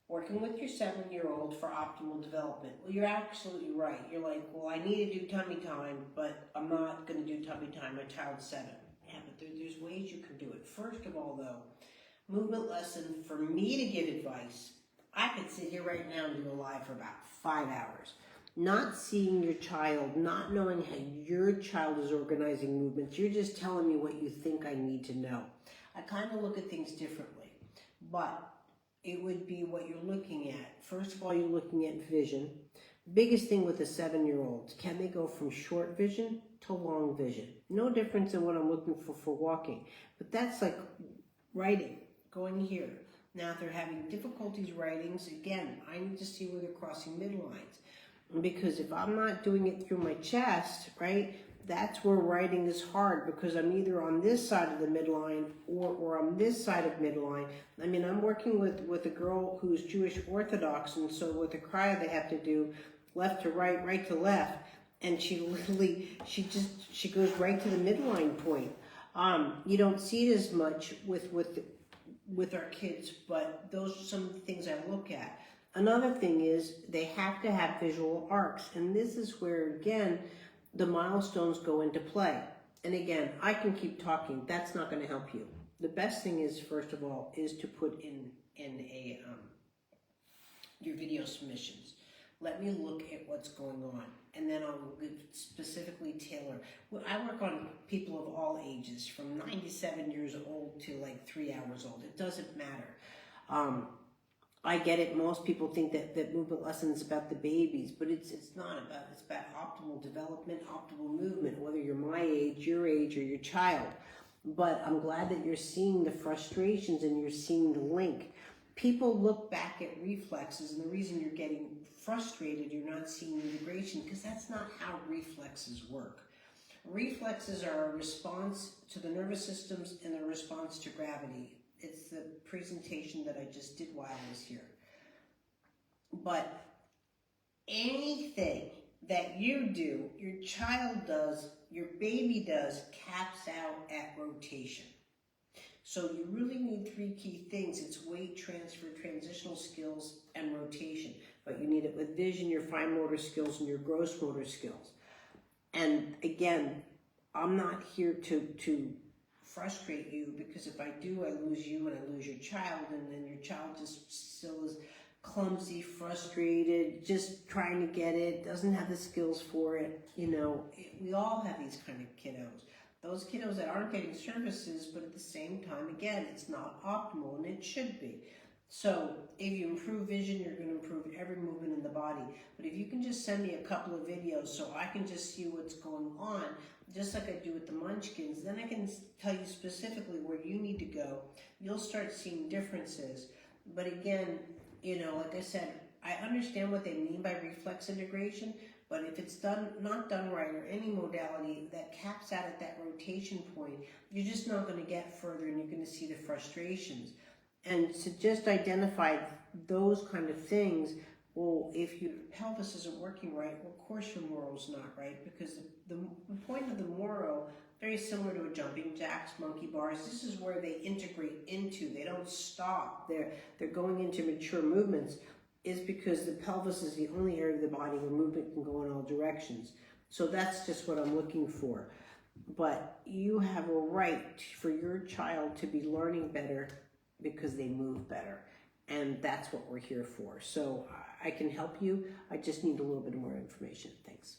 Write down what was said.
working with your 7-year-old for optimal development. Well, you're absolutely right. You're like, well, I need to do tummy time, but I'm not going to do tummy time. My child's 7. Yeah, but there's ways you can do it. First of all, though, movement lesson, for me to give advice, I could sit here right now and do a live for about 5 hours. Not seeing your child, not knowing how your child is organizing movements. You're just telling me what you think I need to know. I kind of look at things differently, but it would be what you're looking at. First of all, you're looking at vision. Biggest thing with a 7-year-old, can they go from short vision to long vision? No difference in what I'm looking for walking, but that's like writing, going here. Now, if they're having difficulties writing, again, I need to see where they're crossing midlines. Because if I'm not doing it through my chest, right, that's where writing is hard, because I'm either on this side of the midline or on this side of midline. I mean, I'm working with a girl who's Jewish Orthodox, and so with the cryo they have to do left to right, right to left, and she literally, she goes right to the midline point. You don't see it as much with our kids, but those are some of the things I look at. Another thing is they have to have visual arcs, and this is where, again, the milestones go into play. And again, I can keep talking. That's not going to help you. The best thing is, first of all, is to put in your video submissions. Let me look at what's going on, and then I'll specifically tailor. Well, I work on people of all ages, from 97 years old to like 3 hours old. It doesn't matter. I get it. Most people think that movement lessons is about the babies, but it's not about. It's about optimal development, optimal movement, whether you're my age, or your child. But I'm glad that you're seeing the frustrations and you're seeing the link. People look back at reflexes, and the reason you're getting frustrated, you're not seeing integration, because that's not how reflexes work. Reflexes are a response to the nervous systems and a response to gravity. It's the presentation that I just did while I was here. But anything that you do, your child does, your baby does, caps out at rotation. So you really need 3 key things. It's weight transfer, transitional skills, and rotation. But you need it with vision, your fine motor skills, and your gross motor skills. And again, I'm not here to frustrate you, because if I do, I lose you and I lose your child, and then your child just still is clumsy, frustrated, just trying to get it, doesn't have the skills for it. You know, we all have these kind of kiddos. Those kiddos that aren't getting services, but at the same time, again, it's not optimal, and it should be. So if you improve vision, you're going to improve every movement in the body. But if you can just send me a couple of videos so I can just see what's going on, just like I do with the munchkins, then I can tell you specifically where you need to go. You'll start seeing differences. But again, you know, like I said, I understand what they mean by reflex integration, but if it's not done right, or any modality that caps out at that rotation point, you're just not going to get further, and you're going to see the frustrations. And to just identify those kind of things, well, if your pelvis isn't working right, well, of course your Moro's not right, because the point of the Moro, very similar to a jumping jacks, monkey bars, this is where they integrate into. They don't stop. They're going into mature movements, is because the pelvis is the only area of the body where movement can go in all directions. So that's just what I'm looking for. But you have a right for your child to be learning better, because they move better. And that's what we're here for. So I can help you. I just need a little bit more information. Thanks.